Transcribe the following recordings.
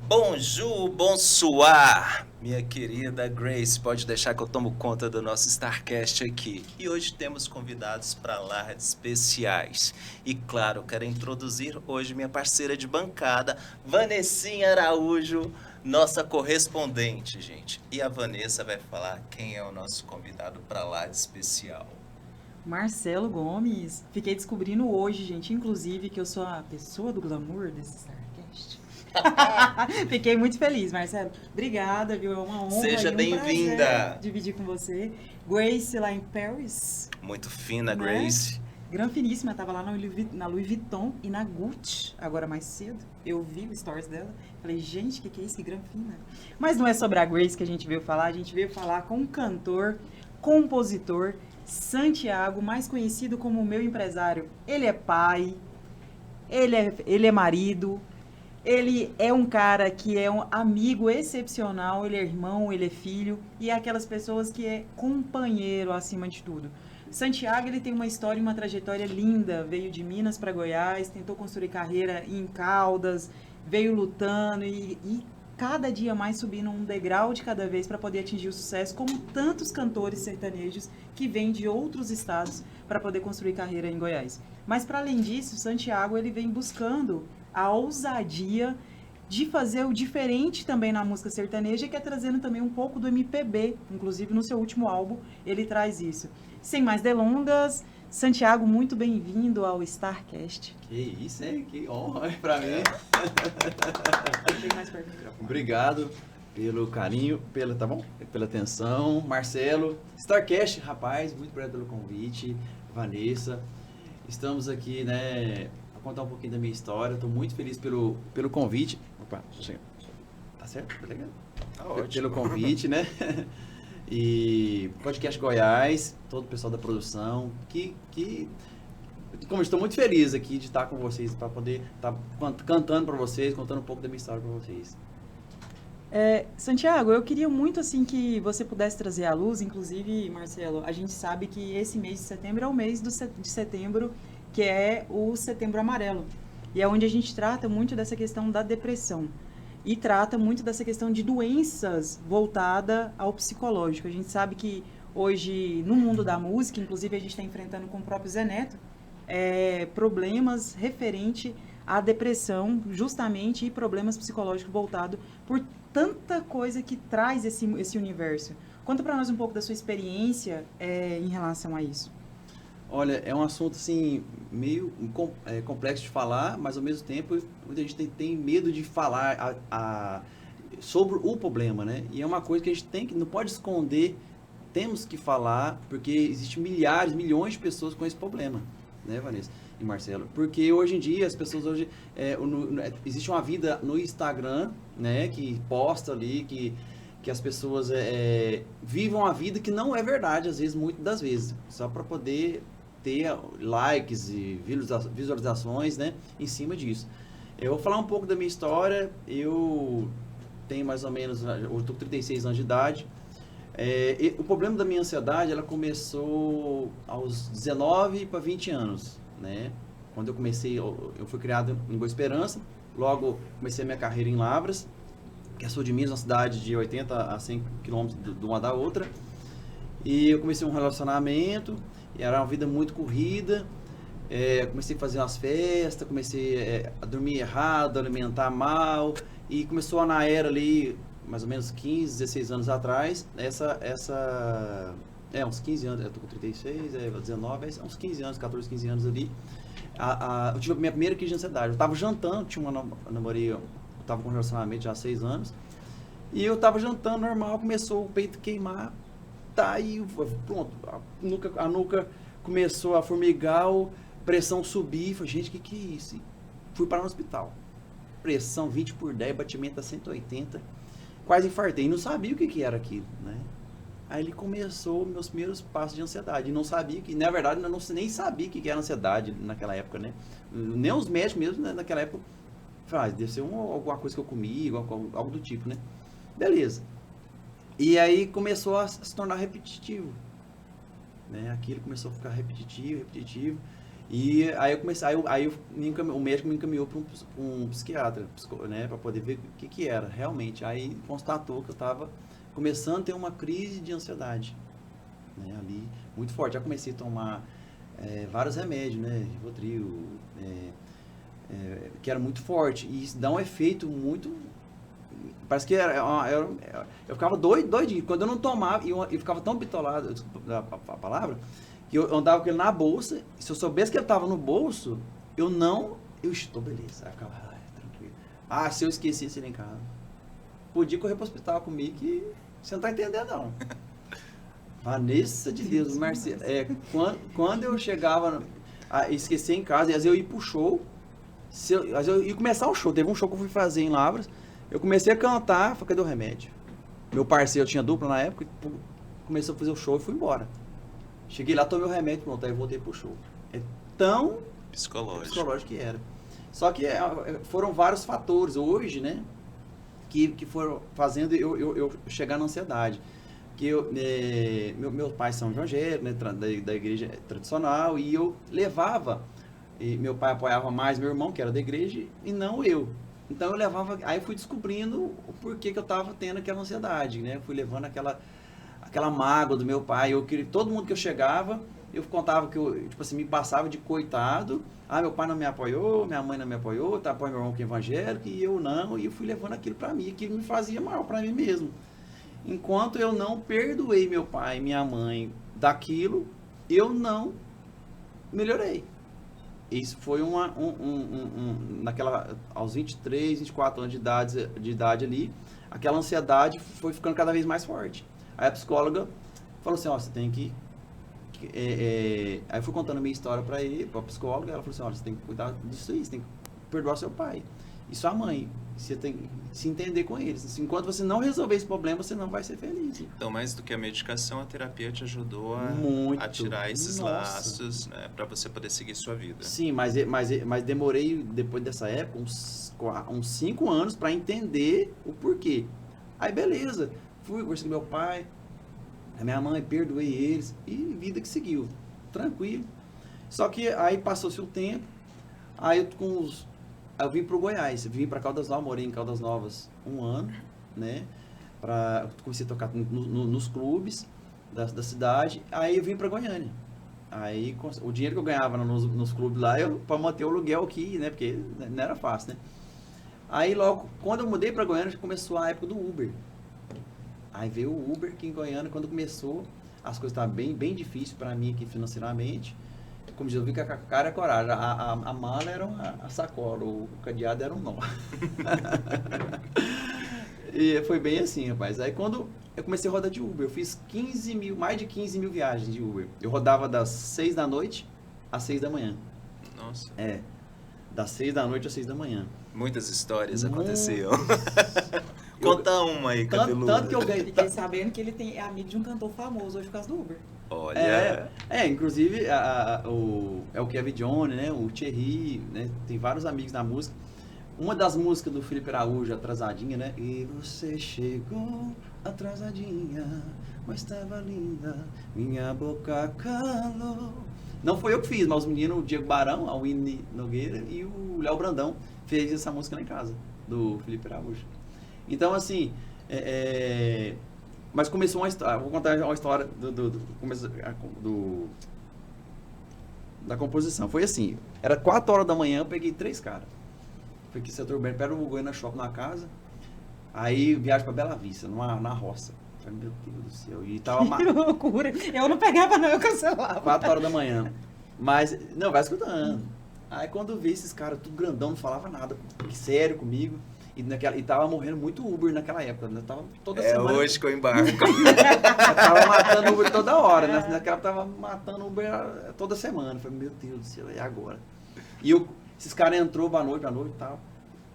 Bonjour, bonsoir, minha querida Grace. Pode deixar que eu tomo conta do nosso Starcast aqui. E hoje temos convidados para lá de especiais. E claro, quero introduzir hoje minha parceira de bancada, Vanessinha Araújo, nossa correspondente, gente. E a Vanessa vai falar quem é o nosso convidado para lá de especial. Marcelo Gomes. Fiquei descobrindo hoje, gente, inclusive, que eu sou a pessoa do glamour desse Starcast. Fiquei muito feliz, Marcelo. Obrigada, viu? É uma honra Seja e um prazer bem-vinda! dividir com você. Grace lá em Paris, Muito fina, né? Grace. Gran finíssima, tava lá na Louis Vuitton e na Gucci, agora mais cedo. Eu vi o stories dela. Falei, gente, que é isso? Que gran fina. Mas não é sobre a Grace que a gente veio falar, a gente veio falar com um cantor, compositor, Santiago, mais conhecido como o meu empresário. Ele é pai, ele é marido, ele é um cara que é um amigo excepcional, ele é irmão, ele é filho, e é aquelas pessoas que é companheiro acima de tudo. Santiago, ele tem uma história e uma trajetória linda, veio de Minas para Goiás, tentou construir carreira em Caldas, veio lutando e cada dia mais subindo um degrau de cada vez para poder atingir o sucesso, como tantos cantores sertanejos que vêm de outros estados para poder construir carreira em Goiás. Mas para além disso, Santiago ele vem buscando a ousadia de fazer o diferente também na música sertaneja, que é trazendo também um pouco do MPB, inclusive no seu último álbum ele traz isso. Sem mais delongas, Santiago, muito bem-vindo ao Starcast. Que isso, hein? Que honra pra mim. Bem mais perto do microfone. Obrigado pelo carinho, tá bom? Pela atenção. Marcelo, Starcast, rapaz, muito obrigado pelo convite. Vanessa, estamos aqui, né, para contar um pouquinho da minha história. Estou muito feliz pelo convite. Opa, tá certo? Tá legal? Tá ótimo. Pelo convite, né? E Podcast Goiás, todo o pessoal da produção, como eu estou muito feliz aqui de estar com vocês, para poder estar cantando para vocês, contando um pouco da minha história para vocês. Santiago, eu queria muito assim que você pudesse trazer à luz, inclusive, Marcelo, a gente sabe que esse mês de setembro é o mês de setembro, que é o Setembro Amarelo. E é onde a gente trata muito dessa questão da depressão. E trata muito dessa questão de doenças voltada ao psicológico. A gente sabe que hoje, no mundo da música, inclusive a gente está enfrentando com o próprio Zé Neto, problemas referente à depressão, justamente, e problemas psicológicos voltados por tanta coisa que traz esse universo. Conta para nós um pouco da sua experiência em relação a isso. Olha, é um assunto assim meio complexo de falar, mas ao mesmo tempo muita gente tem medo de falar sobre o problema, né? E é uma coisa que a gente não pode esconder, temos que falar, porque existem milhares, milhões de pessoas com esse problema, né, Vanessa e Marcelo? Porque hoje em dia as pessoas existe uma vida no Instagram, né, que posta ali que as pessoas vivam a vida que não é verdade, às vezes, muitas das vezes, só para poder ter likes e visualizações, né, em cima disso. Eu vou falar um pouco da minha história. Eu tenho mais ou menos, eu estou com 36 anos de idade. O problema da minha ansiedade, ela começou aos 19 para 20 anos, né? Quando eu comecei, eu fui criado em Boa Esperança, logo comecei a minha carreira em Lavras, que é sul de Minas, uma cidade de 80 a 100 quilômetros de uma da outra. E eu comecei um relacionamento, e era uma vida muito corrida. Comecei a fazer umas festas, comecei a dormir errado, alimentar mal, e começou na era ali, mais ou menos 15, 16 anos atrás, uns 15 anos, eu tô com 36, 19, uns 15 anos, 14, 15 anos ali, eu tive a minha primeira crise de ansiedade. Eu tava jantando, namorei, eu tava com um relacionamento já há 6 anos, e eu tava jantando normal, começou o peito queimar, tá, e pronto, a nuca começou a formigar, pressão subir, falei, gente, que é isso? Fui parar no hospital, pressão 20/10, batimento a 180, quase infartei, não sabia o que era aquilo, né? Aí ele começou meus primeiros passos de ansiedade, e não sabia que, na verdade, eu nem sabia o que era ansiedade naquela época, né? Nem os médicos mesmo, né, naquela época, falaram, deve ser alguma coisa que eu comi, algo do tipo, né? Beleza. E aí começou a se tornar repetitivo, né? Aquilo começou a ficar repetitivo, E aí eu comecei, o médico me encaminhou para um psiquiatra, né, para poder ver o que era realmente. Aí constatou que eu estava começando a ter uma crise de ansiedade, né, ali, muito forte. Já comecei a tomar vários remédios, né, Rivotril, que era muito forte. E isso dá um efeito muito... Parece que eu ficava doidinho. Quando eu não tomava, eu ficava tão bitolado, desculpa a palavra, que eu andava com ele na bolsa. Se eu soubesse que ele estava no bolso, eu estou beleza. Aí eu ficava, tranquilo. Se eu esquecesse ele em casa, podia correr para o hospital comigo, que você não está entendendo, não. Vanessa de Deus, Marcelo. Quando eu chegava a esquecer em casa, às vezes eu ia pro show, às vezes eu ia começar o show. Teve um show que eu fui fazer em Lavras, eu comecei a cantar, falei, cadê o remédio? Meu parceiro tinha dupla na época, começou a fazer o show e fui embora. Cheguei lá, tomei o remédio, pronto, aí voltei pro show. É tão psicológico que era. Só que foram vários fatores hoje, né, que foram fazendo eu chegar na ansiedade. Que meus pais são evangélicos, né, da igreja tradicional, e eu levava, e meu pai apoiava mais meu irmão, que era da igreja, e não eu. Então eu levava, aí eu fui descobrindo o porquê que eu estava tendo aquela ansiedade, né? Eu fui levando aquela mágoa do meu pai. Todo mundo que eu chegava, eu contava que eu, tipo assim, me passava de coitado. Meu pai não me apoiou, minha mãe não me apoiou, apoia meu irmão que é evangélico, e eu não, e eu fui levando aquilo para mim, aquilo me fazia mal para mim mesmo. Enquanto eu não perdoei meu pai e minha mãe daquilo, eu não melhorei. Isso foi aos 23, 24 anos de idade ali, aquela ansiedade foi ficando cada vez mais forte. Aí a psicóloga falou assim, você tem que... Aí eu fui contando a minha história para a psicóloga, ela falou assim, você tem que cuidar disso aí, você tem que perdoar seu pai e sua mãe. Você tem que se entender com eles. Enquanto você não resolver esse problema, você não vai ser feliz. Então, mais do que a medicação, a terapia te ajudou a tirar esses laços, né, para você poder seguir sua vida. Sim, mas demorei, depois dessa época, uns 5 anos para entender o porquê. Aí, beleza. Fui, conversei com meu pai, a minha mãe, perdoei eles, e vida que seguiu. Tranquilo. Só que aí passou-se o tempo, aí eu vim para o Goiás, vim para Caldas Novas, morei em Caldas Novas 1 ano, né? Comecei a tocar nos clubes da cidade, aí eu vim para Goiânia. Aí o dinheiro que eu ganhava nos clubes lá, para manter o aluguel aqui, né? Porque não era fácil, né? Aí logo, quando eu mudei para Goiânia, começou a época do Uber. Aí veio o Uber aqui em Goiânia, quando começou, as coisas estavam bem difíceis para mim aqui financeiramente. Como diz, eu vi que a cara é coragem. A mala era a sacola, o cadeado era um nó. E foi bem assim, rapaz. Aí quando eu comecei a rodar de Uber, eu fiz mais de 15 mil viagens de Uber. Eu rodava das 6 da noite às 6 da manhã. Nossa. Das 6 da noite às 6 da manhã. Muitas histórias aconteciam. Conta uma aí, cabeludo. Tanto que eu ganhei. Fiquei sabendo que ele é amigo de um cantor famoso hoje por causa do Uber. Olha. Inclusive o Kevin Johnny, né? O Thierry, né? Tem vários amigos na música. Uma das músicas do Felipe Araújo, Atrasadinha, né? E você chegou atrasadinha, mas estava linda, minha boca calou. Não foi eu que fiz, mas os meninos, o Diego Barão, a Winnie Nogueira e o Léo Brandão fez essa música lá em casa, do Felipe Araújo. Então, assim, mas começou uma história, vou contar uma história da composição. Foi assim, era 4 horas da manhã, eu peguei 3 caras. Fui aqui em Setor Urbano, perto do Goiânia Shopping, na casa. Aí viagem pra Bela Vista, na roça. Falei, meu Deus do céu. E tava Que loucura. Eu não pegava, não, eu cancelava. 4 horas da manhã. Mas, não, vai escutando. Aí quando eu vi esses caras, tudo grandão, não falava nada, sério comigo. E tava morrendo muito Uber naquela época, né? Tava toda semana. Hoje que eu embarco. Eu tava matando Uber toda hora, né? Naquela tava matando Uber toda semana. Eu falei, meu Deus do céu, e agora? E esses caras entrou à noite e tal.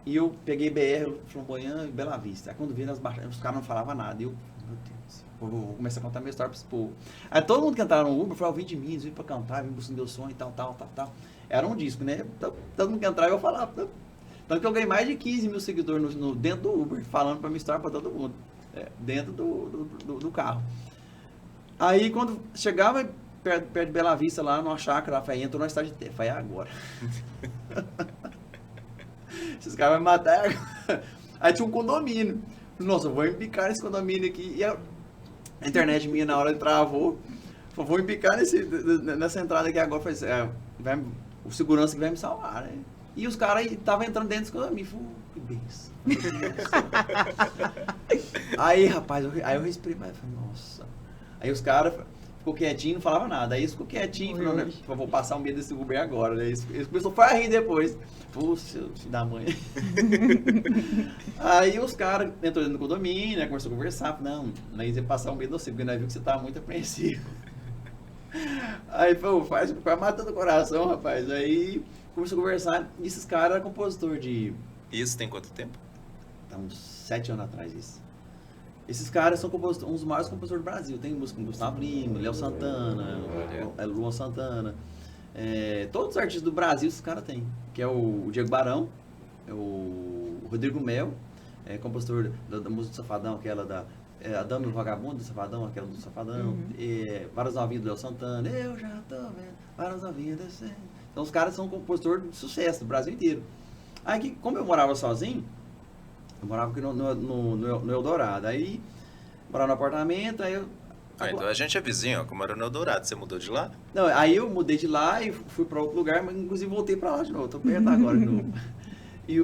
E eu peguei BR, Flamboyant e Bela Vista. Aí quando vi nas baixas, os caras não falavam nada. E eu, meu Deus, vou começar a contar minha história pra esse povo. Aí todo mundo que entrava no Uber falou, vim de mim, vim pra cantar, vim buscando meu sonho e tal. Era um disco, né? Todo mundo que entrava eu falava. Tanto que eu ganhei mais de 15 mil seguidores dentro do Uber, falando pra minha história pra todo mundo. Dentro do carro. Aí quando chegava, perto de Bela Vista, lá numa chácara, falei, entrou na estádio de terra. Falei, agora. Esses caras vão me matar agora. Aí tinha um condomínio. Nossa, eu vou empicar nesse condomínio aqui. E a internet minha na hora travou. Falei, vou empicar nessa entrada aqui agora. Falei, o segurança que vai me salvar, né? E os caras estavam entrando dentro desse condomínio. Falei, que benção. Aí, rapaz, aí eu respirei, mas falei, nossa. Aí os caras ficou quietinho, não falava nada. Aí eles ficou quietinho, falou, né, vou passar o medo desse Uber agora, né? Eles começaram a rir depois. Puxa, filho da mãe. Aí os caras entrou dentro do condomínio, né, começou a conversar. Não ia passar o medo você, porque nós vimos que você tava muito apreensivo. Aí, pô, vai matando o coração, rapaz. Aí começou a conversar. E esses caras eram compositor de... Isso tem quanto tempo? Tá uns 7 anos atrás isso. Esses caras são uns dos maiores compositores do Brasil. Tem música com Gustavo Lima, Léo Santana, Luan Santana. Todos os artistas do Brasil esses caras têm. Que é o Diego Barão, é o Rodrigo Mel, compositor da música do Safadão, aquela da... a Dama e o Vagabundo do Safadão, aquela do Safadão. Vários novinhos do Léo Santana. Eu já tô vendo, vários novinhos descendo. Então os caras são compositores de sucesso do Brasil inteiro. Aí, como eu morava sozinho, eu morava aqui no Eldorado. Aí, morava no apartamento, aí eu... então a gente é vizinho, como era no Eldorado. Você mudou de lá? Não, aí eu mudei de lá e fui para outro lugar, mas inclusive voltei para lá de novo. Tô perto agora de novo. E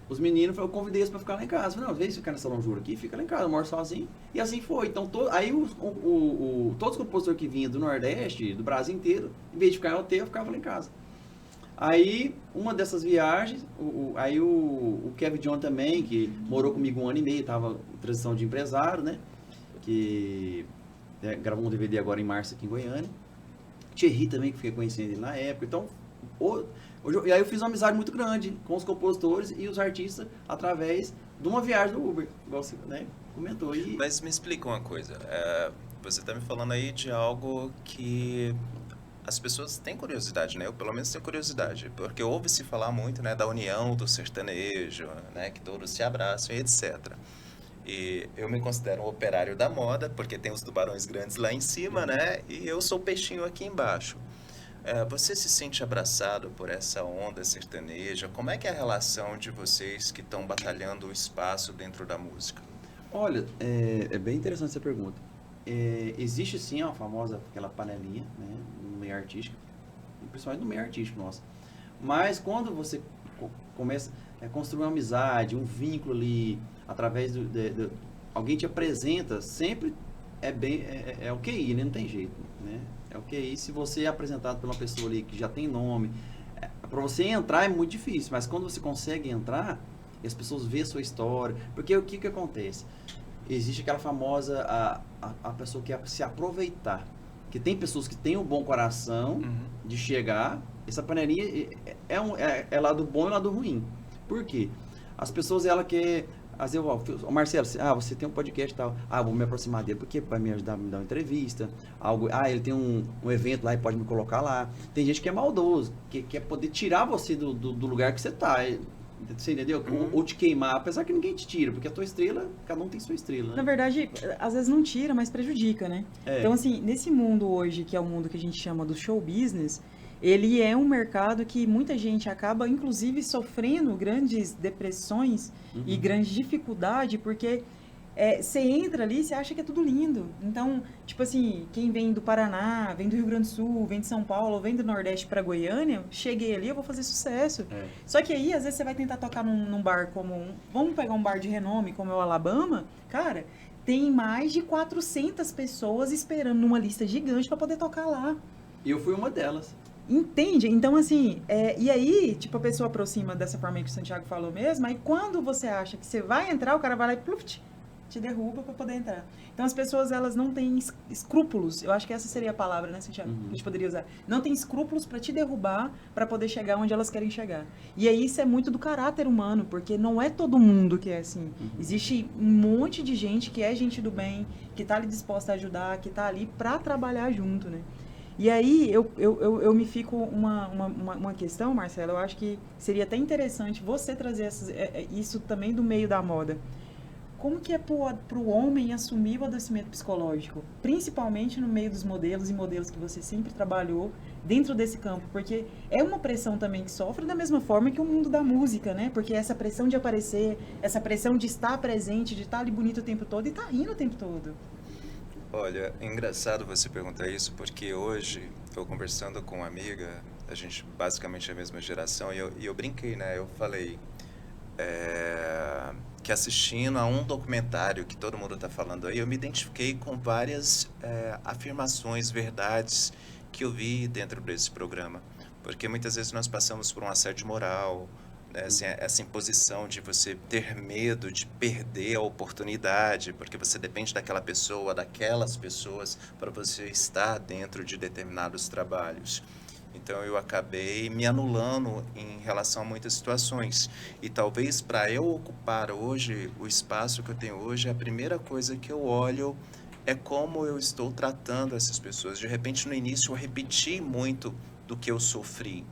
os meninos, eu convidei eles para ficar lá em casa. Falei, não, vê se ficar nessa lonjura aqui, fica lá em casa, eu moro sozinho. E assim foi. Então, aí todos os compositores que vinham do Nordeste, do Brasil inteiro, em vez de ficar em hotel, eu ficava lá em casa. Aí, uma dessas viagens, o Kevin John também, que morou comigo 1 ano e meio, estava em transição de empresário, né? Que gravou um DVD agora em março aqui em Goiânia. Thierry também, que fiquei conhecendo ele na época. Então, e aí eu fiz uma amizade muito grande com os compositores e os artistas através de uma viagem do Uber, igual você, né, comentou. Mas me explica uma coisa. Você está me falando aí de algo que... as pessoas têm curiosidade, né? Eu pelo menos tenho curiosidade, porque ouve-se falar muito, né, da união do sertanejo, né, que todos se abraçam e etc. E eu me considero um operário da moda, porque tem os tubarões grandes lá em cima, né, e eu sou o peixinho aqui embaixo. Você se sente abraçado por essa onda sertaneja? Como é que é a relação de vocês que estão batalhando o espaço dentro da música? Olha, é bem interessante essa pergunta. Existe sim a famosa, aquela panelinha, né, no meio artístico, principalmente no meio artístico nosso. Mas quando você começa a construir uma amizade, um vínculo ali, através alguém te apresenta, sempre é o QI, né? Não tem jeito, né? É o QI, se você é apresentado por uma pessoa ali que já tem nome, para você entrar é muito difícil, mas quando você consegue entrar, e as pessoas vêem a sua história, porque o que acontece? Existe aquela famosa, a pessoa que quer se aproveitar. Que tem pessoas que têm um bom coração de chegar. Essa panelinha é lado bom e lado ruim. Por quê? As pessoas, ela quer... Às vezes, Marcelo, você tem um podcast e tal. Vou me aproximar dele porque vai me ajudar a me dar uma entrevista. Ele tem um evento lá e pode me colocar lá. Tem gente que é maldoso, que quer poder tirar você do lugar que você está. Você entendeu? Ou te queimar, apesar que ninguém te tira, porque a tua estrela, cada um tem sua estrela, né? Na verdade, às vezes não tira, mas prejudica, né? Então, assim, nesse mundo hoje, que é o mundo que a gente chama do show business, ele é um mercado que muita gente acaba, inclusive, sofrendo grandes depressões e grande dificuldade, porque você entra ali e você acha que é tudo lindo. Então, tipo assim, quem vem do Paraná, vem do Rio Grande do Sul, vem de São Paulo, vem do Nordeste para Goiânia, cheguei ali, eu vou fazer sucesso. Só que aí, às vezes, você vai tentar tocar num bar como... Vamos pegar um bar de renome, como é o Alabama. Cara, tem mais de 400 pessoas esperando numa lista gigante para poder tocar lá. E eu fui uma delas. Entende? Então, assim, e aí, tipo, a pessoa aproxima dessa forma aí que o Santiago falou mesmo, aí quando você acha que você vai entrar, o cara vai lá e pluft, te derruba para poder entrar. Então, as pessoas, elas não têm escrúpulos, eu acho que essa seria a palavra, né, Santiago, que a gente poderia usar. Não tem escrúpulos para te derrubar, para poder chegar onde elas querem chegar. E aí, isso é muito do caráter humano, porque não é todo mundo que é assim. Existe um monte de gente que é gente do bem, que tá ali disposta a ajudar, que tá ali para trabalhar junto, né? E aí, eu me fico uma questão, Marcelo, eu acho que seria até interessante você trazer isso também do meio da moda. como que é para o homem assumir o adoecimento psicológico, principalmente no meio dos modelos e modelos que você sempre trabalhou dentro desse campo, porque é uma pressão também que sofre da mesma forma que o mundo da música, né? Porque essa pressão de aparecer, essa pressão de estar presente, de estar ali bonito o tempo todo e estar rindo o tempo todo. Olha, é engraçado você perguntar isso, porque hoje, eu conversando com uma amiga, a gente basicamente é a mesma geração, e eu brinquei, né? Eu falei que assistindo a um documentário que todo mundo está falando aí, eu me identifiquei com várias afirmações, verdades que eu vi dentro desse programa. Porque muitas vezes nós passamos por um assédio moral, né? Assim, essa imposição de você ter medo de perder a oportunidade, porque você depende daquela pessoa, daquelas pessoas, para você estar dentro de determinados trabalhos. Então eu acabei me anulando em relação a muitas situações. E talvez para eu ocupar hoje o espaço que eu tenho hoje, a primeira coisa que eu olho é como eu estou tratando essas pessoas. De repente, no início, eu repeti muito do que eu sofri,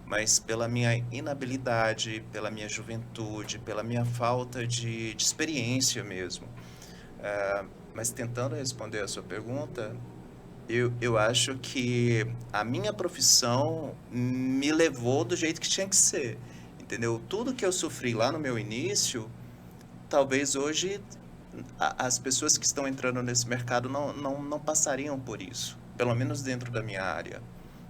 mas pela minha inabilidade, pela minha juventude, pela minha falta de experiência mesmo. Mas tentando responder a sua pergunta, eu acho que a minha profissão me levou do jeito que tinha que ser, entendeu? Tudo que eu sofri lá no meu início, talvez hoje as pessoas que estão entrando nesse mercado não passariam por isso, pelo menos dentro da minha área.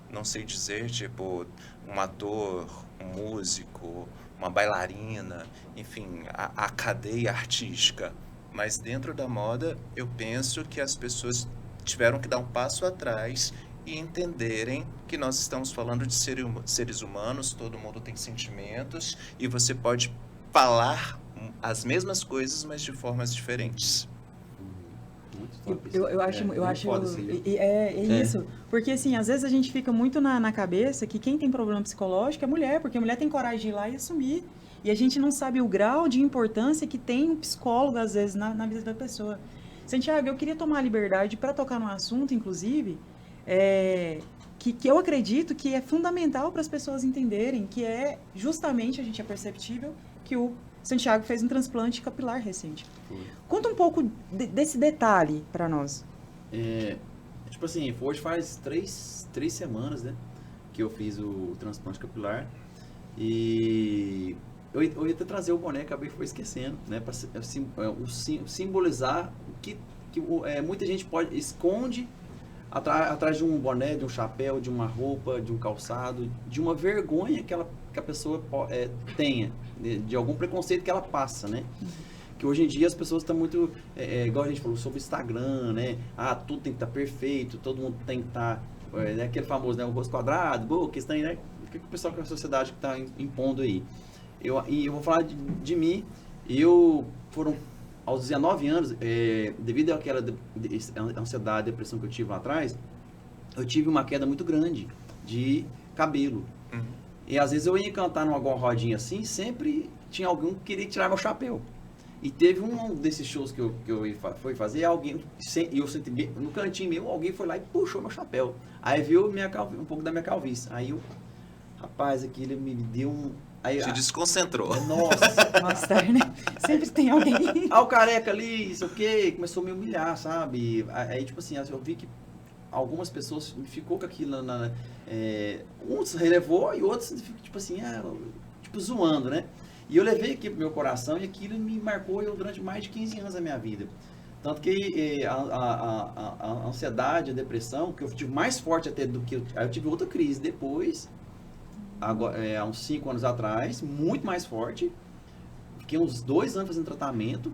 Não sei dizer, tipo, um ator, um músico, uma bailarina, enfim, a cadeia artística. Mas dentro da moda, eu penso que as pessoas tiveram que dar um passo atrás e entenderem que nós estamos falando de seres humanos, todo mundo tem sentimentos, e você pode falar as mesmas coisas, mas de formas diferentes. Eu acho isso, porque assim, às vezes a gente fica muito na cabeça que quem tem problema psicológico é mulher, porque a mulher tem coragem de ir lá e assumir, e a gente não sabe o grau de importância que tem um psicólogo, às vezes, na vida da pessoa. Santiago, eu queria tomar a liberdade para tocar num assunto, inclusive, que eu acredito que é fundamental para as pessoas entenderem, que é justamente, a gente é perceptível, que o Santiago fez um transplante capilar recente. Conta um pouco desse detalhe para nós. Tipo assim, hoje faz 3 semanas, né, que eu fiz o transplante capilar. E eu ia até trazer o boné, acabei esquecendo, né, para simbolizar o que muita gente esconde atrás de um boné, de um chapéu, de uma roupa, de um calçado, de uma vergonha que a pessoa tenha, de algum preconceito que ela passa, né? Que hoje em dia as pessoas estão muito, igual a gente falou sobre Instagram, né? Tudo tem que estar perfeito, todo mundo tem que estar, né? Aquele famoso, né? O rosto quadrado, boa, questão, né? O que o pessoal, que a sociedade está impondo aí? E eu vou falar de mim. Foram aos 19 anos, devido àquela ansiedade, depressão que eu tive lá atrás, eu tive uma queda muito grande de cabelo. Uhum. E às vezes eu ia cantar numa rodinha assim, sempre tinha alguém que queria tirar meu chapéu. E teve um desses shows que eu fui fazer, eu senti no cantinho meu, alguém foi lá e puxou meu chapéu. Aí viu um pouco da minha calvície. Aí rapaz, aquilo me deu um... Te desconcentrou. Nossa, né? Sempre tem alguém. O careca ali, isso o quê? Começou a me humilhar, sabe? Aí, tipo assim, eu vi que algumas pessoas ficou com aquilo uns relevou e outros, tipo assim, tipo zoando, né? E eu levei aqui pro meu coração e aquilo me marcou durante mais de 15 anos da minha vida. Tanto que a ansiedade, a depressão, que eu tive mais forte até do que... Aí eu tive outra crise depois... Agora, há uns 5 anos atrás, muito mais forte. Fiquei uns 2 anos fazendo tratamento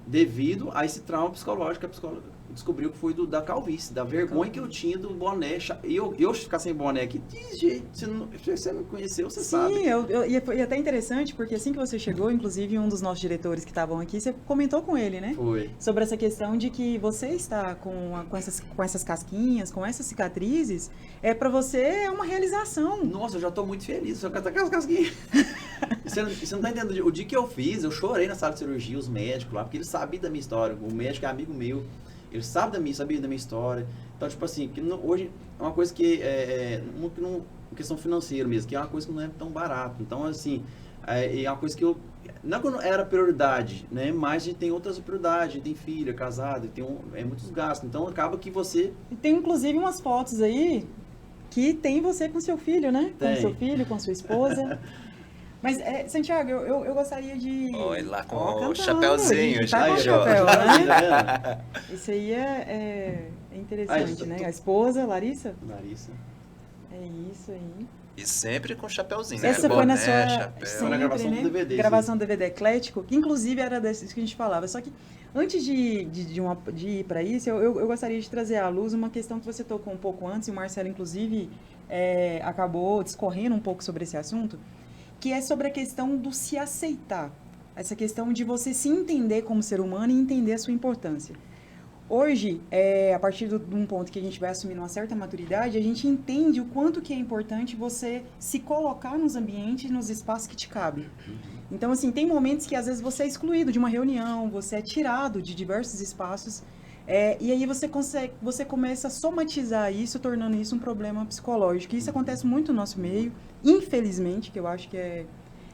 devido a esse trauma psicológico que a psicóloga descobriu que foi da calvície, da vergonha que eu tinha do boné. E eu ficar sem boné aqui, de jeito, você não conheceu, você sabe. Sim, e foi até interessante, porque assim que você chegou, inclusive um dos nossos diretores que estavam aqui, você comentou com ele, né? Foi. Sobre essa questão de que você está com essas casquinhas, com essas cicatrizes, para você é uma realização. Nossa, eu já estou muito feliz, só com aquelas casquinhas. Você não tá entendendo, o dia que eu fiz, eu chorei na sala de cirurgia, os médicos lá, porque eles sabiam da minha história, o médico é amigo meu, ele sabia da minha história. Então, tipo assim, que hoje é uma questão financeira mesmo, que é uma coisa que não é tão barato. Então, assim, E é uma coisa que eu... Não que eu não era prioridade, né? Mas a gente tem outras prioridades, a gente tem filho, é casado, tem muitos gastos. Então acaba que você... E tem inclusive umas fotos aí que tem você com seu filho, né? Tem. Com seu filho, com sua esposa. Mas, Santiago, eu gostaria de... Olha lá com Ó, o cantando, chapéuzinho. gente, tá com o já, ó. chapéu, né? Tá vendo? Isso aí é interessante, né? A esposa, Larissa? Larissa. É isso aí. E sempre com chapéuzinho, né? Essa foi na Boné, sua chapéu. Foi na gravação do DVD, gravação do DVD eclético, que inclusive era desses que a gente falava. Só que antes de ir para isso, eu gostaria de trazer à luz uma questão que você tocou um pouco antes, e o Marcelo, inclusive, acabou discorrendo um pouco sobre esse assunto, que é sobre a questão do se aceitar. Essa questão de você se entender como ser humano e entender a sua importância. Hoje, a partir de um ponto que a gente vai assumindo uma certa maturidade, a gente entende o quanto que é importante você se colocar nos ambientes, nos espaços que te cabem. Então, assim, tem momentos que às vezes você é excluído de uma reunião, você é tirado de diversos espaços, e aí você começa a somatizar isso, tornando isso um problema psicológico. E isso acontece muito no nosso meio, infelizmente, que eu acho que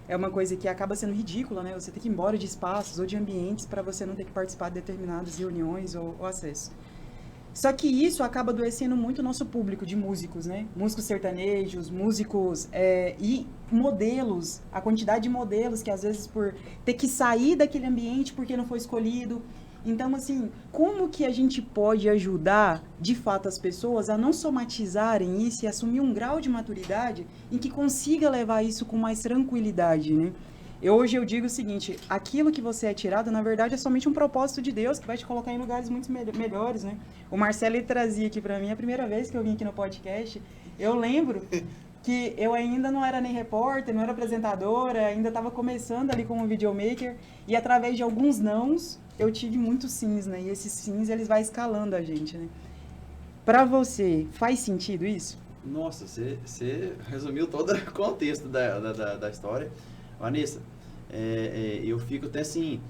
é uma coisa que acaba sendo ridícula, né? Você ter que ir embora de espaços ou de ambientes para você não ter que participar de determinadas reuniões ou acesso. Só que isso acaba adoecendo muito o nosso público de músicos, né? Músicos sertanejos, músicos e modelos, a quantidade de modelos que às vezes por ter que sair daquele ambiente porque não foi escolhido. Então, assim, como que a gente pode ajudar, de fato, as pessoas a não somatizarem isso e assumir um grau de maturidade em que consiga levar isso com mais tranquilidade, né? Hoje eu digo o seguinte, aquilo que você é tirado, na verdade, é somente um propósito de Deus que vai te colocar em lugares muito melhores, né? O Marcelo, ele trazia aqui pra mim, a primeira vez que eu vim aqui no podcast, eu lembro que eu ainda não era nem repórter, não era apresentadora, ainda estava começando ali como videomaker, e através de alguns nãos, eu tive muitos sims, né? E esses sims, eles vão escalando a gente, né? Pra você, faz sentido isso? Nossa, você resumiu todo o contexto da história. Vanessa, eu fico até assim,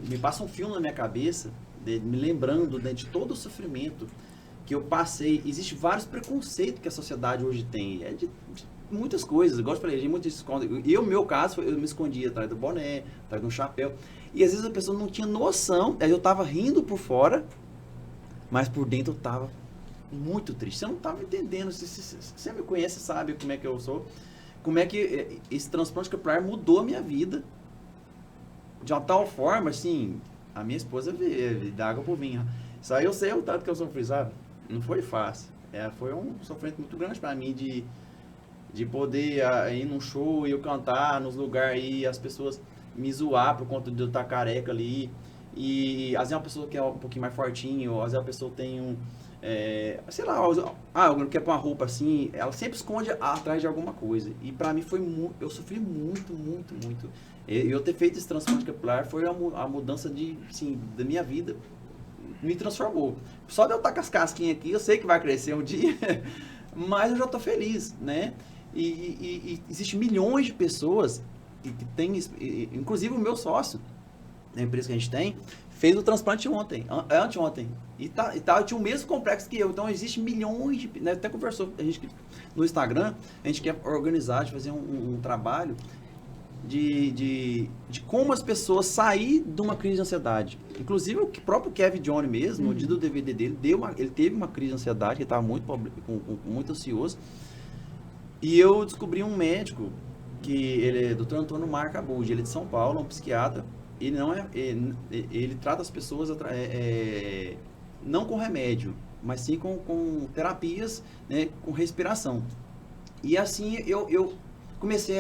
me passa um filme na minha cabeça, me lembrando, né, de todo o sofrimento que eu passei. Existem vários preconceitos que a sociedade hoje tem, de muitas coisas, igual eu falei, a gente muito se esconde. Eu, no meu caso, eu me escondia atrás do boné, atrás de um chapéu, e às vezes a pessoa não tinha noção, aí eu tava rindo por fora, mas por dentro eu tava muito triste. Você não tava entendendo, se você me conhece, sabe como é que eu sou, como é que esse transplante capilar mudou a minha vida de uma tal forma, assim, a minha esposa vê, dá água pro vinho. Isso aí eu sei o tanto que eu sofri, sabe? Não foi fácil. Foi um sofrimento muito grande pra mim de poder ir num show e eu cantar nos lugares aí, as pessoas me zoar por conta de eu estar careca ali. E às vezes uma pessoa que é um pouquinho mais fortinho, ou às vezes a pessoa tem sei lá, eu quero pôr uma roupa assim, ela sempre esconde atrás de alguma coisa. E pra mim eu sofri muito, muito, muito. Eu ter feito esse transplante capilar foi a mudança assim, da minha vida. Me transformou. Só de eu estar com as casquinhas aqui, eu sei que vai crescer um dia, mas eu já estou feliz, né? E existem milhões de pessoas que têm, inclusive o meu sócio, na empresa que a gente tem, fez o transplante anteontem. E tinha o mesmo complexo que eu. Então, existe milhões de... Né, até conversou a gente no Instagram, a gente quer organizar, de fazer um trabalho de como as pessoas saírem de uma crise de ansiedade. Inclusive, o próprio Kevin Johnny mesmo, no dia do DVD dele, ele teve uma crise de ansiedade, ele estava muito ansioso. E eu descobri um médico, que ele é Dr. Antônio Marca Budi, ele é de São Paulo, um psiquiatra. Ele trata as pessoas não com remédio, mas sim com terapias, né, com respiração. E assim eu comecei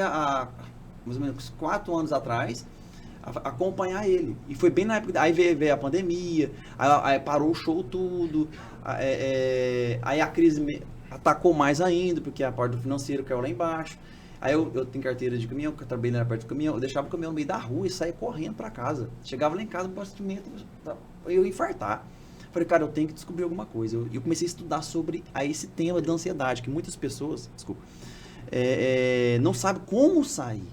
mais ou menos 4 anos atrás, a acompanhar ele. E foi bem na época, aí veio a pandemia, aí parou o show tudo, aí a crise atacou mais ainda, porque a parte do financeiro caiu lá embaixo. Aí eu tenho carteira de caminhão, que eu trabalhei na parte do caminhão, eu deixava o caminhão no meio da rua e saía correndo para casa. Chegava lá em casa, eu ia infartar. Falei, cara, eu tenho que descobrir alguma coisa. Eu comecei a estudar sobre esse tema da ansiedade, que muitas pessoas, não sabem como sair.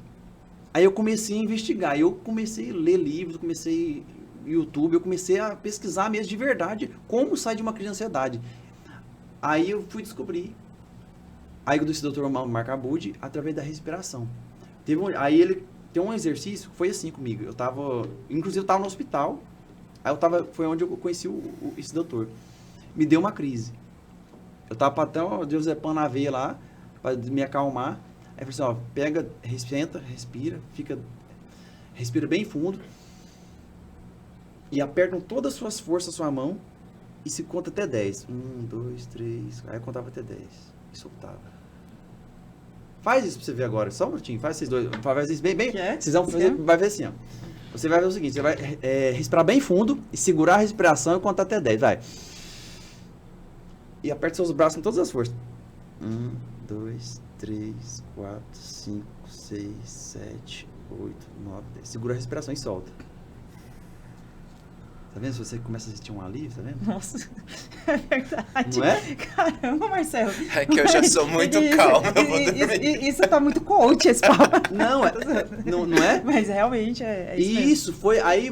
Aí eu comecei a investigar, eu comecei a ler livros, comecei YouTube, eu comecei a pesquisar mesmo de verdade como sair de uma crise de ansiedade. Aí eu fui descobrir. Aí eu disse Dr. Marca Budi através da respiração. Aí ele tem um exercício, foi assim comigo. Inclusive eu tava no hospital, foi onde eu conheci esse doutor. Me deu uma crise. Eu tava até o Diazepam na veia lá, para me acalmar. Aí eu falei assim, ó, pega, respira bem fundo e aperta com todas as suas forças a sua mão e se conta até 10. 1, 2, 3, aí eu contava até 10 e soltava. Faz isso pra você ver agora, só um minutinho, faz esses dois, faz isso bem, vocês vão fazer, vai ver assim, ó. Você vai ver o seguinte, você vai respirar bem fundo e segurar a respiração e contar até 10, vai. E aperta seus braços com todas as forças. 1, 2, 3, 4, 5, 6, 7, 8, 9, 10. Segura a respiração e solta. Tá vendo? Se você começa a sentir um alívio, tá vendo? Nossa, é verdade. Não é? Caramba, Marcelo. É que eu já sou muito calmo, eu vou dormir. Isso tá muito coach, esse papo. Não é? Mas realmente é isso mesmo. Isso, foi aí...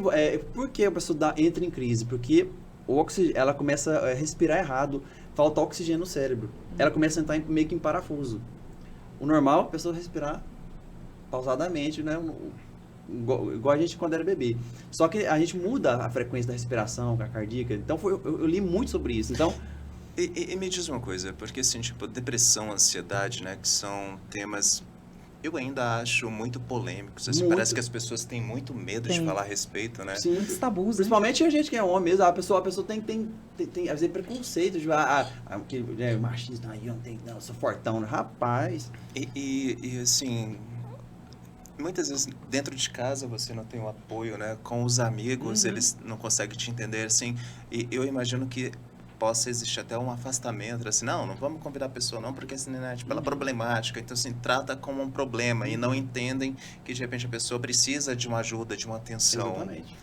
por que a pessoa entra em crise? Porque ela começa a respirar errado, falta oxigênio no cérebro. Ela começa a entrar meio que em parafuso. O normal é a pessoa respirar pausadamente, né? Igual a gente quando era bebê. Só que a gente muda a frequência da respiração, a cardíaca. Então eu li muito sobre isso. Então, E me diz uma coisa, porque assim, tipo, depressão, ansiedade, né, que são temas, eu ainda acho muito polêmicos. Assim, Muito. parece que as pessoas têm muito medo de Tem. falar a respeito, né? sim, Muitos tabus, né? principalmente a gente que é homem mesmo, a pessoa tem às vezes preconceito de que machista, eu sou fortão, né? Rapaz. E assim, muitas vezes dentro de casa você não tem o apoio, né? Com os amigos, eles não conseguem te entender, assim. E eu imagino que possa existir até um afastamento, assim, não vamos convidar a pessoa não, porque assim, né, tipo, ela é problemática, então assim, trata como um problema e não entendem que de repente a pessoa precisa de uma ajuda, de uma atenção. Exatamente.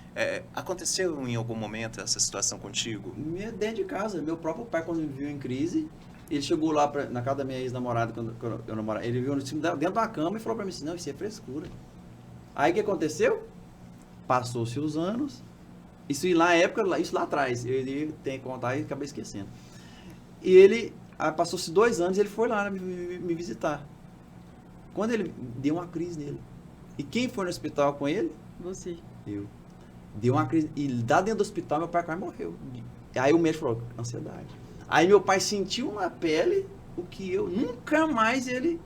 Aconteceu em algum momento essa situação contigo? Dentro de casa, meu próprio pai, quando me viu em crise, ele chegou lá na casa da minha ex-namorada, quando eu namorava, ele viu dentro da cama e falou pra mim assim, não, isso é frescura. Aí o que aconteceu? Passou-se os anos, isso lá atrás, eu tenho que contar e acabei esquecendo. E passou-se 2 anos e ele foi lá me visitar. Quando ele deu uma crise nele. E quem foi no hospital com ele? Você. Eu. Deu uma crise. E lá dentro do hospital, meu pai quase morreu. Aí o médico falou, ansiedade. Aí meu pai sentiu na pele o que eu nunca mais ele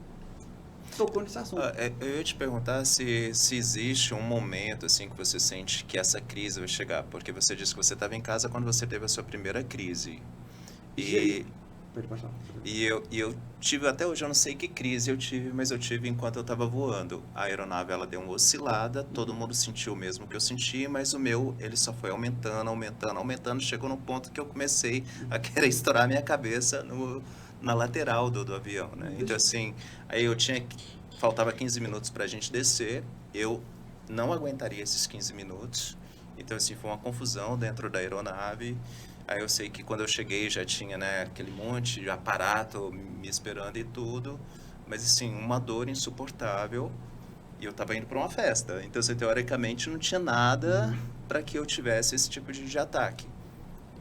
tocou nesse assunto. Eu ia te perguntar se existe um momento assim que você sente que essa crise vai chegar, porque você disse que você estava em casa quando você teve a sua primeira crise. E eu tive, até hoje eu não sei que crise eu tive, mas eu tive enquanto eu estava voando. A aeronave ela deu uma oscilada, todo mundo sentiu o mesmo que eu senti, mas o meu ele só foi aumentando, chegou no ponto que eu comecei a querer estourar minha cabeça na lateral do avião, né? Então assim, aí faltava 15 minutos para a gente descer, eu não aguentaria esses 15 minutos, então assim, foi uma confusão dentro da aeronave. Aí eu sei que quando eu cheguei já tinha, né, aquele monte de aparato me esperando e tudo, mas assim, uma dor insuportável, e eu tava indo para uma festa, então assim, teoricamente não tinha nada para que eu tivesse esse tipo de ataque.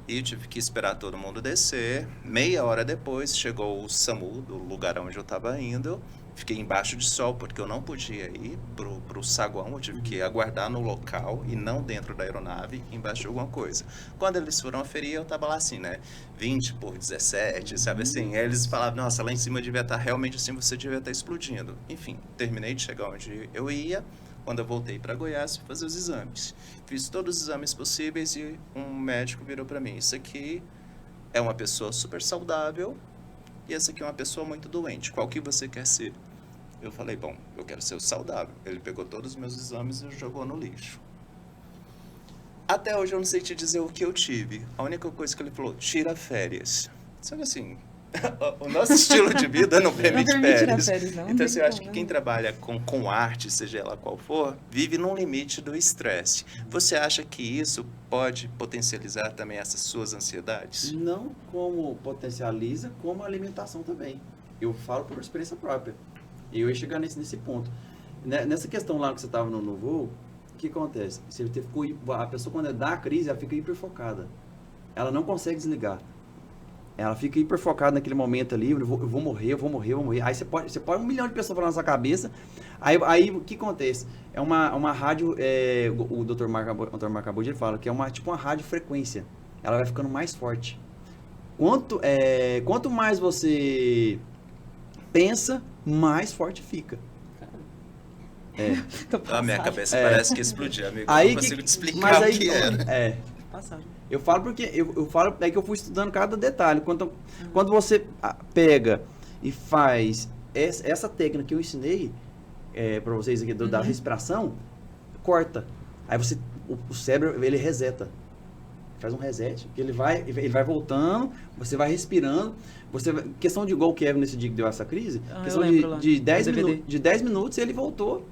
E eu tive que esperar todo mundo descer. Meia hora depois chegou o SAMU do lugar onde eu estava indo. Fiquei embaixo de sol porque eu não podia ir pro saguão. Eu tive que aguardar no local e não dentro da aeronave, embaixo de alguma coisa. Quando eles foram aferir, eu tava lá assim, né? 20/17, sabe assim? Aí eles falavam, nossa, lá em cima devia estar realmente assim, você devia estar explodindo. Enfim, terminei de chegar onde eu ia. Quando eu voltei para Goiás, fui fazer os exames. Fiz todos os exames possíveis e um médico virou para mim, isso aqui é uma pessoa super saudável e essa aqui é uma pessoa muito doente. Qual que você quer ser? Eu falei, bom, eu quero ser o saudável. Ele pegou todos os meus exames e jogou no lixo. Até hoje eu não sei te dizer o que eu tive. A única coisa que ele falou, tira férias. Só que assim, o nosso estilo de vida não permite férias. Então assim, eu acho que quem trabalha com arte, seja ela qual for, vive num limite do estresse. Você acha que isso pode potencializar também essas suas ansiedades? Não como potencializa, como a alimentação também. Eu falo por experiência própria. Eu ia chegar nesse ponto. Nessa questão lá que você estava no voo, o que acontece? A pessoa quando dá a crise, ela fica hiperfocada. Ela não consegue desligar. ela fica hiper focada naquele momento ali, eu vou morrer. Aí você pode 1 milhão de pessoas falando na sua cabeça. Aí o que acontece? É uma rádio, o Dr. Marco acabou de falar, que é tipo uma radiofrequência. Ela vai ficando mais forte. Quanto mais você pensa, mais forte fica. A minha cabeça parece que explodiu, amigo. Aí eu não consigo te explicar o que era. Eu falo porque eu falo que eu fui estudando cada detalhe. Quando você pega e faz essa técnica que eu ensinei para vocês aqui da respiração, corta. Aí o cérebro ele reseta. Faz um reset, ele vai voltando, você vai respirando, questão de igual o Kevin nesse dia que deu essa crise, questão de 10 minutos ele voltou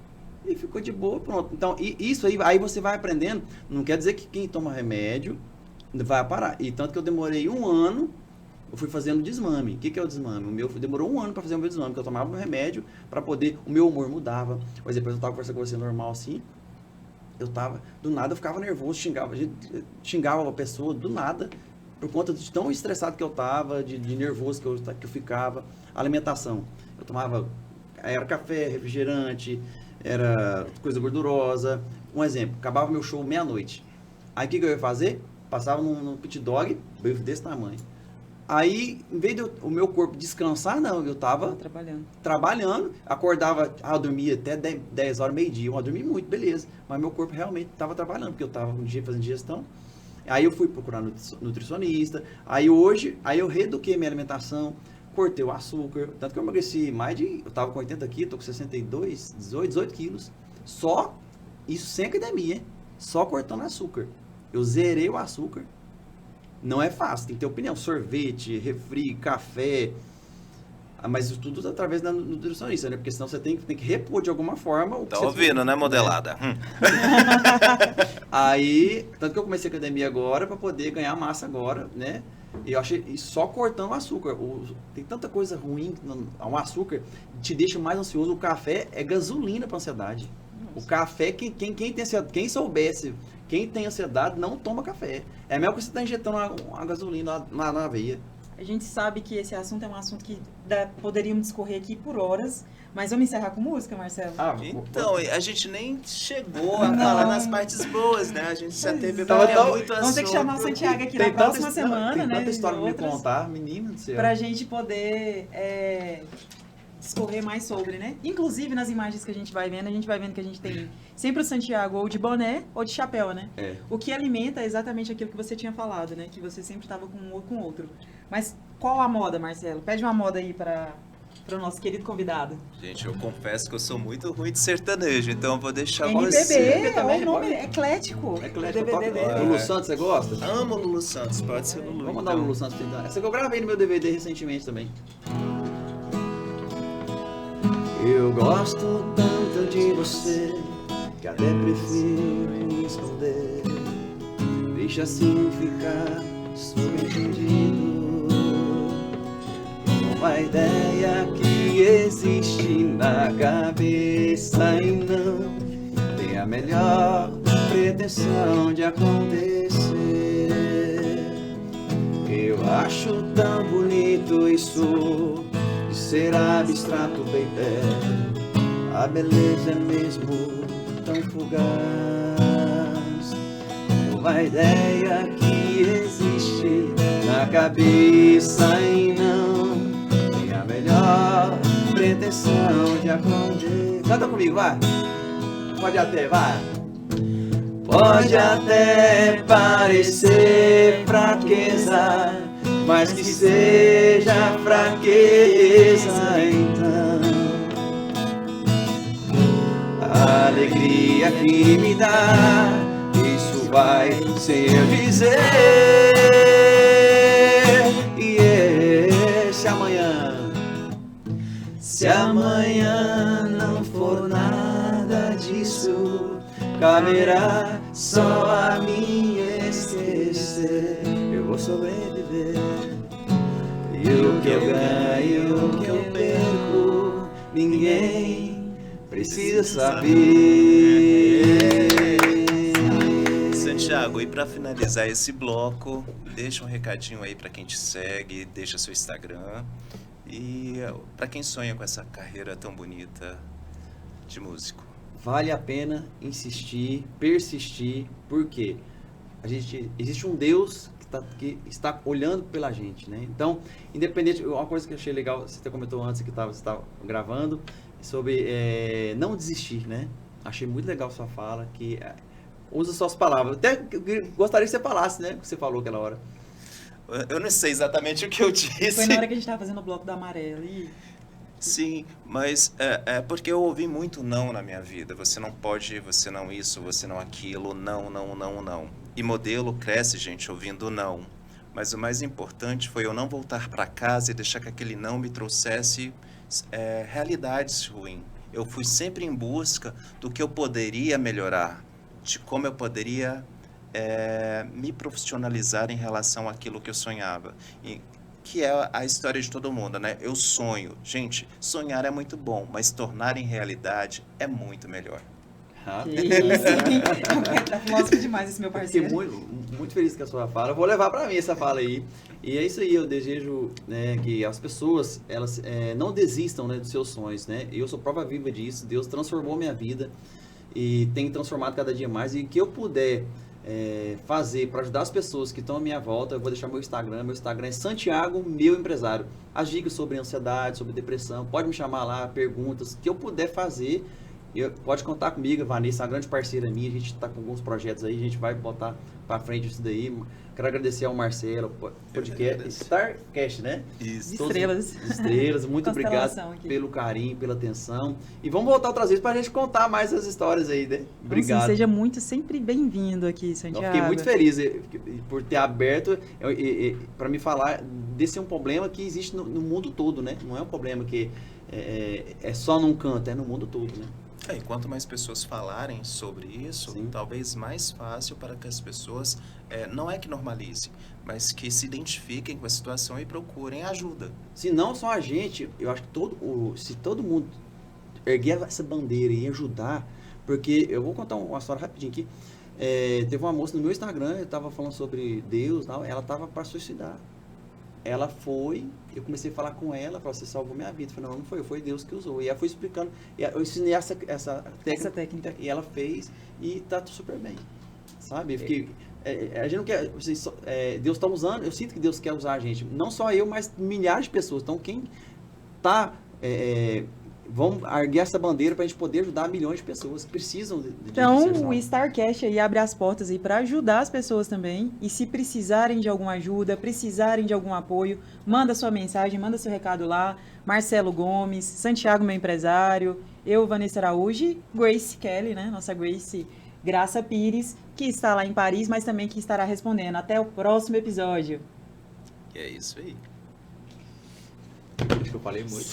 e ficou de boa, pronto. Então, isso aí você vai aprendendo, não quer dizer que quem toma remédio vai parar. E tanto que eu demorei 1 ano, eu fui fazendo desmame. O que é o desmame? O meu demorou 1 ano para fazer o meu desmame, porque eu tomava um remédio para poder, o meu humor mudava. Por exemplo, eu estava conversando com você normal assim, do nada eu ficava nervoso, xingava a pessoa, do nada, por conta de tão estressado que eu estava, de nervoso que eu ficava. Alimentação, eu tomava, era café, refrigerante, era coisa gordurosa. Um exemplo, acabava meu show meia-noite. Aí o que eu ia fazer? Passava num pit dog, desse tamanho. Aí, em vez de o meu corpo descansar, não, eu estava trabalhando, acordava, eu dormia até 10 horas, meio-dia, eu dormi muito, beleza, mas meu corpo realmente estava trabalhando, porque eu estava um dia fazendo digestão. Aí eu fui procurar nutricionista, aí eu reeduquei minha alimentação, cortei o açúcar, tanto que eu emagreci eu estava com 80 quilos, estou com 62, 18 quilos, só, isso sem academia, hein? Só cortando açúcar. Eu zerei o açúcar. Não é fácil, tem que ter opinião. Sorvete, refri, café. Mas isso tudo através da nutricionista, né? Porque senão você tem que repor de alguma forma. Tá ouvindo, né, modelada? Aí, tanto que eu comecei a academia agora para poder ganhar massa agora, né? E eu achei, e só cortando o açúcar. Tem tanta coisa ruim. O açúcar te deixa mais ansioso. O café é gasolina para ansiedade. O café, quem soubesse, quem tem ansiedade, não toma café. É melhor que você estar injetando uma gasolina na veia. A gente sabe que esse assunto é um assunto que poderíamos discorrer aqui por horas, mas vamos encerrar com música, Marcelo? Então, a gente nem chegou a falar nas partes boas, né? A gente já teve muito assunto. Vamos ter que chamar o Santiago aqui na próxima semana, né? Tem tanta história pra me contar, menino do céu. Pra gente poder discorrer mais sobre, né? Inclusive, nas imagens que a gente vai vendo que a gente tem sempre o Santiago ou de boné ou de chapéu, né? O que alimenta é exatamente aquilo que você tinha falado, né? Que você sempre estava com um ou com outro. Mas qual a moda, Marcelo? Pede uma moda aí para o nosso querido convidado. Gente, eu confesso que eu sou muito ruim de sertanejo, então eu vou deixar NPB, você. É o nome eclético. DVD dele. Lulu Santos, você gosta? Amo Lulu Santos, pode ser Lulu. Vamos mandar o Lulu Santos tentar. Essa que eu gravei no meu DVD recentemente também. Eu gosto tanto de você que até prefiro me esconder. Deixa assim ficar subentendido. Uma ideia que existe na cabeça e não tem a melhor pretensão de acontecer. Eu acho tão bonito isso de ser abstrato, baby. A beleza é mesmo tão fugaz. Uma ideia que existe na cabeça e não tem a melhor pretensão de acontecer. Canta comigo, vai. Pode até, vai. Pode até parecer fraqueza, mas que seja fraqueza então. A alegria que me dá, isso vai sem eu dizer. E se amanhã não for nada disso, caberá só a mim esquecer. Eu vou sobreviver. E o que eu ganho, e o que eu perco, ninguém precisa saber. Santiago, e para finalizar esse bloco, deixa um recadinho aí para quem te segue, deixa seu Instagram e para quem sonha com essa carreira tão bonita de músico. Vale a pena insistir, persistir, porque existe um Deus que está olhando pela gente, né? Então, independente, uma coisa que eu achei legal, você até comentou antes que você estava gravando, sobre não desistir, né? Achei muito legal a sua fala, que usa suas palavras. Até gostaria que você falasse, né? O que você falou aquela hora. Eu não sei exatamente o que eu disse. Foi na hora que a gente estava fazendo o bloco da amarela e... Sim, mas é porque eu ouvi muito não na minha vida. Você não pode, você não isso, você não aquilo, não, não, não, não. E modelo cresce, gente, ouvindo não. Mas o mais importante foi eu não voltar para casa e deixar que aquele não me trouxesse realidades ruins. Eu fui sempre em busca do que eu poderia melhorar, de como eu poderia me profissionalizar em relação àquilo que eu sonhava. Que é a história de todo mundo, né? Eu sonho. Gente, sonhar é muito bom, mas tornar em realidade é muito melhor. Ah, Que isso, tá filósofo demais esse meu fiquei parceiro. muito feliz com a sua fala. Eu vou levar para mim essa fala aí. E é isso aí, eu desejo, né, que as pessoas elas não desistam, né, dos seus sonhos, né? Eu sou prova viva disso. Deus transformou minha vida e tem transformado cada dia mais. E que eu puder fazer para ajudar as pessoas que estão à minha volta, eu vou deixar meu Instagram. Meu Instagram é Santiago, meu empresário. As dicas sobre ansiedade, sobre depressão, pode me chamar lá, perguntas que eu puder fazer. Pode contar comigo, a Vanessa é uma grande parceira minha, a gente está com alguns projetos aí, a gente vai botar para frente isso daí. Quero agradecer ao Marcelo, podcast, Starcast, né? Isso. Estrelas. Muito obrigado aqui. pelo carinho, pela atenção. E vamos voltar outras vezes para a gente contar mais as histórias aí, né? Obrigado. Sim, seja muito, sempre bem-vindo aqui, Santiago. Eu fiquei muito feliz por ter aberto para me falar desse um problema que existe no mundo todo, né? Não é um problema que é só num canto, é no mundo todo, né? E quanto mais pessoas falarem sobre isso, Sim. talvez mais fácil para que as pessoas, não é que normalizem, mas que se identifiquem com a situação e procurem ajuda. Se não só a gente, eu acho que se todo mundo erguer essa bandeira e ajudar, porque eu vou contar uma história rapidinho aqui. Teve uma moça no meu Instagram, eu estava falando sobre Deus, ela estava para suicidar. Ela foi, eu comecei a falar com ela, falou, você salvou minha vida. Eu falei, não foi Deus que usou. E ela foi explicando, e eu ensinei essa técnica, e ela fez, e tá super bem, sabe? Eu fiquei, a gente não quer, Deus está usando, eu sinto que Deus quer usar a gente, não só eu, mas milhares de pessoas. Então, quem tá, vamos erguer essa bandeira para a gente poder ajudar milhões de pessoas que precisam de Então, o Starcast aí abre as portas aí para ajudar as pessoas também. E se precisarem de alguma ajuda, precisarem de algum apoio, manda sua mensagem, manda seu recado lá. Marcelo Gomes, Santiago, meu empresário, eu, Vanessa Araújo, e Grace Kelly, né? Nossa Grace Graça Pires, que está lá em Paris, mas também que estará respondendo. Até o próximo episódio. E é isso aí. Acho que eu falei muito.